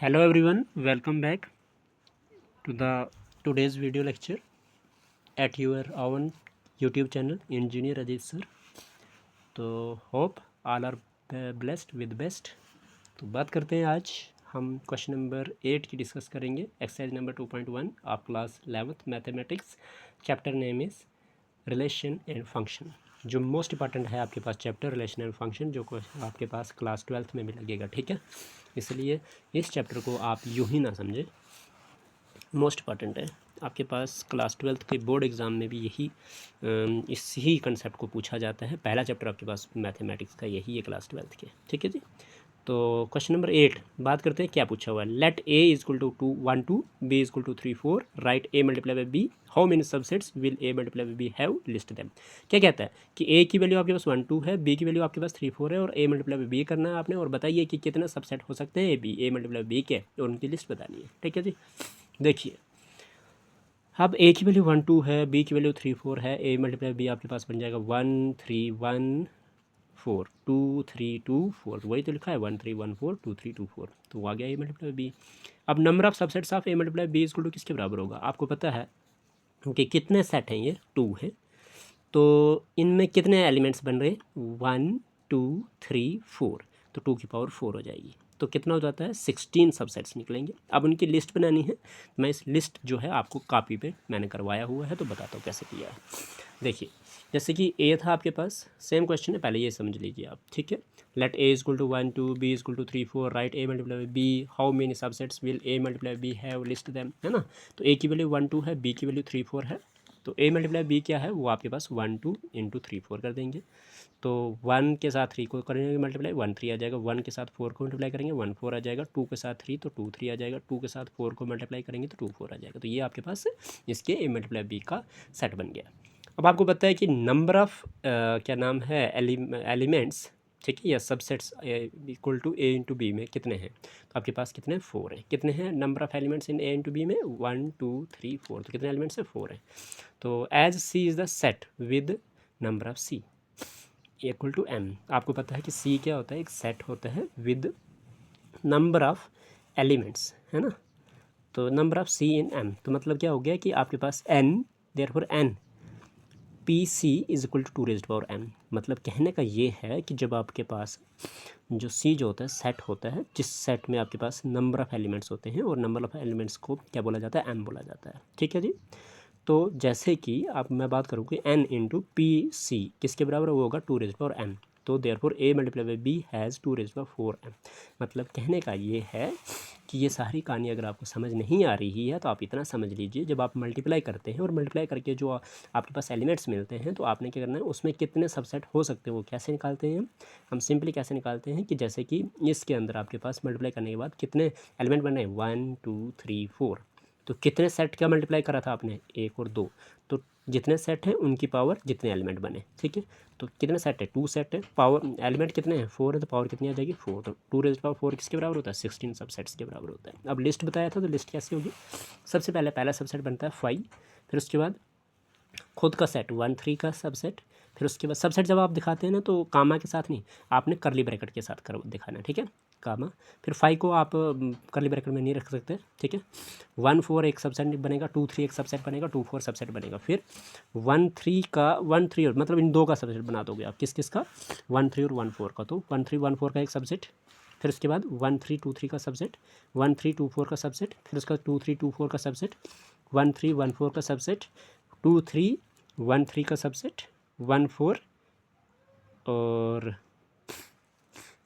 Hello everyone, welcome back to the today's video lecture at your own YouTube channel Engineer Ajit sir. तो hope all are blessed with best. तो बात करते हैं, आज हम question number 8 की discuss करेंगे, exercise number 2.1 of class 11th mathematics. Chapter name is relation and function. जो मोस्ट इंपॉर्टेंट है आपके पास चैप्टर रिलेशन एंड फंक्शन, जो आपके पास क्लास 12th में भी लगेगा, ठीक है। इसलिए इस चैप्टर को आप यूं ही ना समझे, मोस्ट इंपॉर्टेंट है। आपके पास क्लास 12th के बोर्ड एग्ज़ाम में भी यही इसी कंसेप्ट को पूछा जाता है। पहला चैप्टर आपके पास मैथमेटिक्स का यही है क्लास 12th के, ठीक है जी। तो क्वेश्चन नंबर 8 बात करते हैं, क्या पूछा हुआ है। Let A is equal to 1 2, B is equal to 3 4, write A multiply by B, how many subsets will A multiply by B have, list them. क्या कहता है कि ए की वैल्यू आपके पास 1 2 है, बी की वैल्यू आपके पास 3 4 है, और ए मल्टीप्लाई बाई बी करना है आपने, और बताइए कि कितने सबसेट हो सकते हैं ए मल्टीप्लाई बाई बी के, और उनकी लिस्ट बतानी है, ठीक है जी। देखिए, अब ए की वैल्यू 1 2 है, बी की वैल्यू 3 4 है, ए मल्टीप्लाई बी आपके पास बन जाएगा 1 3 1 4 2 3 2 4। तो वही तो लिखा है 1 3 1 4 2 3 2 4, तो वो आ गया ए मल्टीप्लाई बी। अब number of subsets of A multiply B equal to किसके बराबर होगा, आपको पता है कि कितने सेट हैं, ये 2 है। तो इनमें कितने एलिमेंट्स बन रहे हैं, 1 2 3 4, तो 2 की पावर 4 हो जाएगी। तो कितना हो जाता है, 16 सबसेट्स निकलेंगे। अब उनकी लिस्ट बनानी है। मैं इस लिस्ट जो है आपको कॉपी पे मैंने करवाया हुआ है, तो बताता हूँ कैसे किया है। देखिए, जैसे कि ए था आपके पास, सेम क्वेश्चन है, पहले ये समझ लीजिए आप, ठीक है। Let A equal to 1 2, B equal to 3 4, write A multiply B, how many subsets will A multiply B have, list them, है ना। तो ए की वैल्यू 1 2 है, बी की वैल्यू 3 4 है, तो ए मल्टीप्लाई बी क्या है, वो आपके पास 1 2 इंटू 3 4 कर देंगे। तो 1 के साथ 3 को करेंगे मल्टीप्लाई, 1 3 आ जाएगा। 1 के साथ 4 को मल्टीप्लाई करेंगे, 1 4 आ जाएगा। 2 के साथ 3, तो 2 3 आ जाएगा। 2 के साथ 4 को मल्टीप्लाई करेंगे तो 2 4 आ जाएगा। तो ये आपके पास इसके ए मल्टीप्लाई बी का सेट बन गया। अब आपको पता है कि नंबर ऑफ क्या नाम है, एलिमेंट्स, ठीक है, या subsets equal to A into B में कितने हैं, तो आपके पास कितने 4 हैं। कितने हैं number of elements in A into B में, 1 2 3 4, तो कितने एलिमेंट्स हैं, 4 हैं। तो as C is the set with number of C equal to M. आपको पता है कि सी क्या होता है, एक सेट होता है विद नंबर ऑफ एलिमेंट्स, है ना। तो number of C in M, तो मतलब क्या हो गया कि आपके पास N, therefore N P C is equal to 2 raised power M. मतलब कहने का ये है कि जब आपके पास जो सी जो होता है सेट होता है, जिस सेट में आपके पास नंबर ऑफ एलिमेंट्स होते हैं, और नंबर ऑफ एलिमेंट्स को क्या बोला जाता है, एम बोला जाता है, ठीक है जी। तो जैसे कि अब मैं बात करूँ कि एन इंटू पी सी किसके बराबर वो होगा, 2 रेज़्ड पावर एम। तो therefore A multiply by B has 2 raised power 4 M. मतलब कहने का ये है कि ये सारी कहानी अगर आपको समझ नहीं आ रही है, तो आप इतना समझ लीजिए, जब आप मल्टीप्लाई करते हैं और मल्टीप्लाई करके जो आपके पास एलिमेंट्स मिलते हैं, तो आपने क्या करना है, उसमें कितने सबसेट हो सकते हैं वो कैसे निकालते हैं हम सिंपली कैसे निकालते हैं कि जैसे कि इसके अंदर आपके पास मल्टीप्लाई करने के बाद कितने एलिमेंट बन रहे हैं, 1 2 3 4, तो कितने सेट का मल्टीप्लाई करा था आपने, 1 और 2, तो जितने सेट हैं उनकी पावर जितने एलिमेंट बने, ठीक है। तो कितने सेट है, 2 सेट है, पावर एलिमेंट कितने हैं, 4 है, तो पावर कितनी आ जाएगी, 4। तो 2 रेज़्ड पावर 4 किसके बराबर होता है, 16 सबसेट्स के बराबर होता है। अब लिस्ट बताया था, तो लिस्ट कैसे होगी, सबसे पहले पहला सबसेट बनता है 5, फिर उसके बाद खुद का सेट 1 3 का सबसेट, फिर उसके बाद सबसेट जब आप दिखाते हैं ना, तो कामा के साथ नहीं, आपने करली ब्रैकेट के साथ कर दिखाना है, ठीक है, कामा। फिर 5 को आप करली ब्रैकेट में नहीं रख सकते, ठीक है। 1 4 एक सबसेट बनेगा, 2 3 एक सबसेट बनेगा, 2 4 सबसेट बनेगा, फिर 1 3 का 1 3 और मतलब इन दो का सबसेट बना दोगे आप, किस किस का, 1 3 और 1 4 का। तो 1 3 1 4 का एक सबसेट, फिर उसके बाद 1 3 2 3 का सबसेट, 1 3 2 4 का सबसेट, फिर उसका 2 3 2 4 का सबसेट, 1 3 1 4 का सबसेट, 2 3 1 3 का सबसेट, 1 4 और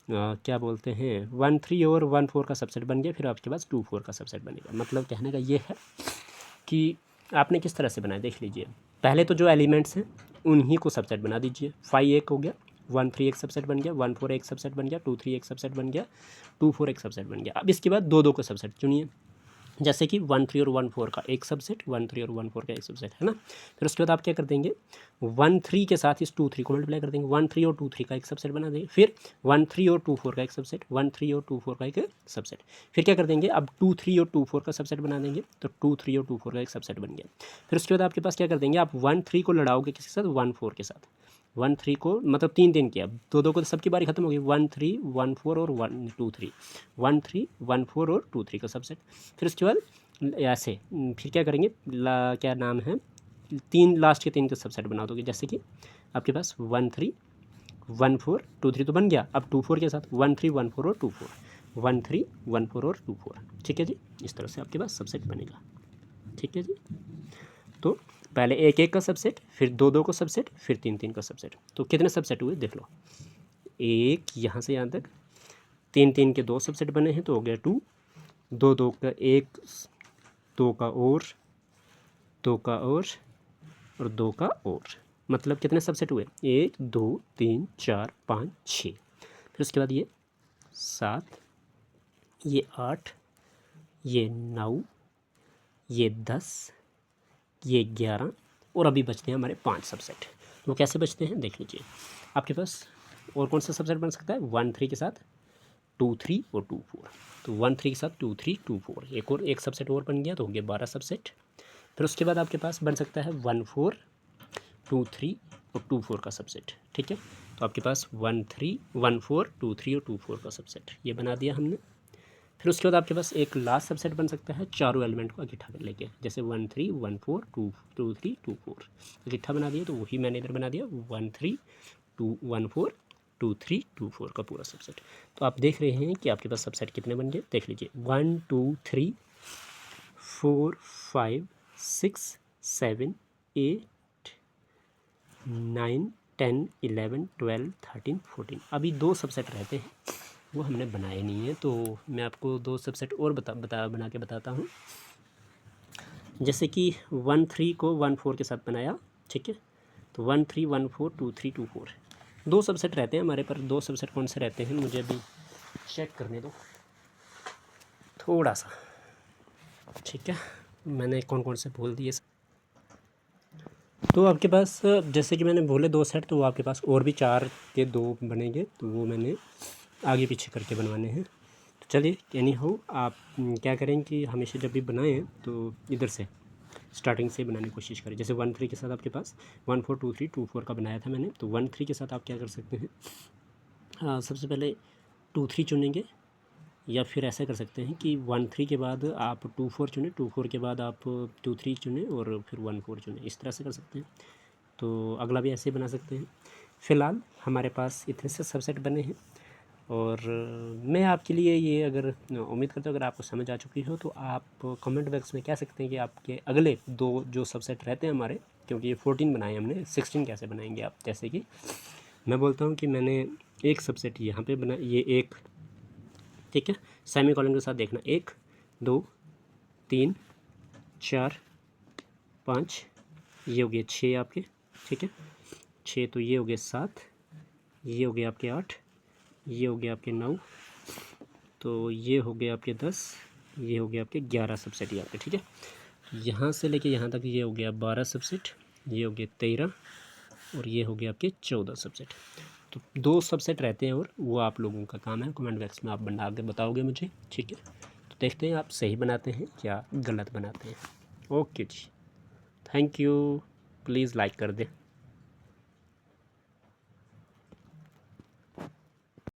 क्या बोलते हैं 1 3 और 1 4 का सबसेट बन गया, फिर आपके पास 2 4 का सबसेट बनेगा। मतलब कहने का ये है कि आपने किस तरह से बनाया, देख लीजिए। पहले तो जो एलिमेंट्स हैं उन्हीं को सबसेट बना दीजिए। 5 एक हो गया, 1 3 एक सबसेट बन गया, 1 4 एक सबसेट बन गया, 2 3 एक सबसेट बन गया, 2 4 एक सबसेट बन गया। अब इसके बाद 2 2 को सबसेट चुनिए, जैसे कि 1 3 और 1 4 का एक सबसेट, 1 3 और 1 4 का एक सबसेट, है ना। फिर उसके बाद आप क्या कर देंगे, 1 3 के साथ इस 2 3 को मल्टीप्लाई कर देंगे, 1 3 और 2 3 का एक सबसेट बना देंगे, फिर 1 3 और 2 4 का एक सबसेट, 1 3 और 2 4 का एक सबसेट, फिर क्या कर देंगे, अब 2 3 और 2 4 का सबसेट बना देंगे, तो 2 3 और 2 4 का एक सबसेट बन गया। फिर उसके बाद आपके पास क्या कर देंगे, आप 1 3 को लड़ाओगे किसके साथ, 1 4 के साथ, 1 3 को मतलब 3 3 किया, 2 2 को तो सबकी बारी खत्म हो गई, 1 3 1 4 और 1 2 3, 1 3 1 4 और 2 3 का सबसेट। फिर उसके बाद ऐसे फिर क्या करेंगे, क्या नाम है, 3 लास्ट के 3 का सबसेट बना दोगे। जैसे कि आपके पास 1 3 1 4 2 3 तो बन गया, अब 2 4 के साथ 1 3 1 4 और 2 4, 1 3 1 4 और 2 4। ठीक है जी, इस तरह से आपके पास सबसेट बनेगा। ठीक है जी, तो पहले 1 1 का सबसेट, फिर 2 2 का सबसेट, फिर 3 3 का सबसेट। तो कितने सबसेट हुए देख लो, 1 यहाँ से यहाँ तक, 3 3 के 2 सबसेट बने हैं तो हो गया 2, 2 2 का 1, 2 का और, 2 का और 2 का और, मतलब कितने सबसेट हुए, 1 2 3 4 5 6। फिर उसके बाद ये 7, ये 8, ये 9, ये 10, ये 11 और अभी बचते हैं हमारे 5 सबसेट। वो कैसे बचते हैं देख लीजिए। आपके पास और कौन सा सबसेट बन सकता है, 1 3 के साथ 2 3 और 2 4। तो 1 3 के साथ 2 3 2 4, एक सबसेट और बन गया तो हो गया 12 सबसेट। फिर उसके बाद आपके पास बन सकता है 1 4 2 3 और 2 4 का सबसेट। ठीक है, तो आपके पास 1 3 1 4 2 3 और 2 4 का सबसेट ये बना दिया हमने। फिर उसके बाद आपके पास एक लास्ट सबसेट बन सकता है चारों एलिमेंट को इकट्ठा कर लेके, जैसे 1 3 1 4 2 2 3 2 4 इकट्ठा बना दिया, तो वही मैंने इधर बना दिया 1 3 2 1 4 2 3 2 4 का पूरा सबसेट। तो आप देख रहे हैं कि आपके पास सबसेट कितने बन गए, देख लीजिए 1 2 3 4 5 6 7 8 9 10 11 12 13 14। अभी 2 सबसेट रहते हैं, वो हमने बनाए नहीं है, तो मैं आपको 2 सबसेट और बना के बताता हूँ। जैसे कि 1 3 को 1 4 के साथ बनाया। ठीक है, तो 1 3 1 4 2 3 2 4 2 सबसेट रहते हैं हमारे पर। 2 सबसेट कौन से रहते हैं मुझे अभी चेक करने दो थोड़ा सा। ठीक है, मैंने कौन कौन से बोल दिए। तो आपके पास जैसे कि मैंने बोले 2 सेट, तो वो आपके पास और भी 4 के 2 बनेंगे, तो वो मैंने आगे पीछे करके बनवाने हैं। तो चलिए एनी हाउ आप क्या करें कि हमेशा जब भी बनाएं तो इधर से स्टार्टिंग से बनाने की कोशिश करें। जैसे 1 3 के साथ आपके पास 1 4 2 3 2 4 का बनाया था मैंने, तो 1 3 के साथ आप क्या कर सकते हैं, सबसे पहले 2 3 चुनेंगे, या फिर ऐसा कर सकते हैं कि 1 3 के बाद आप 2 4 चुनें, 2 4 के बाद आप 2 3 चुनें और फिर 1 4 चुनें, इस तरह से कर सकते हैं। तो अगला भी ऐसे बना सकते हैं। फ़िलहाल हमारे पास इतने से सबसेट बने हैं, और मैं आपके लिए ये अगर उम्मीद करता हूँ अगर आपको समझ आ चुकी हो, तो आप कमेंट बॉक्स में कह सकते हैं कि आपके अगले 2 जो सबसेट रहते हैं हमारे, क्योंकि ये 14 बनाए हमने, 16 कैसे बनाएंगे आप। जैसे कि मैं बोलता हूँ कि मैंने एक सबसेट यहाँ पे बना, ये एक, ठीक है, सेमी कॉलन के साथ देखना, 1 2 3 4 5, ये हो गए 6 आपके। ठीक है, 6, तो ये हो गए 7, ये हो गए आपके 8, ये हो गए आपके 9, तो ये हो गए आपके 10, ये हो गए आपके 11 सबसेट यहाँ पे। ठीक है, यहाँ से लेके यहाँ तक ये हो गया 12 सबसेट, ये हो गए 13, और ये हो गया आपके 14 सबसेट। तो 2 सबसेट रहते हैं, और वो आप लोगों का काम है, कमेंट बॉक्स में आप बना के बताओगे मुझे। ठीक है, तो देखते हैं आप सही बनाते हैं या गलत बनाते हैं। ओके जी, थैंक यू, प्लीज़ लाइक कर दें।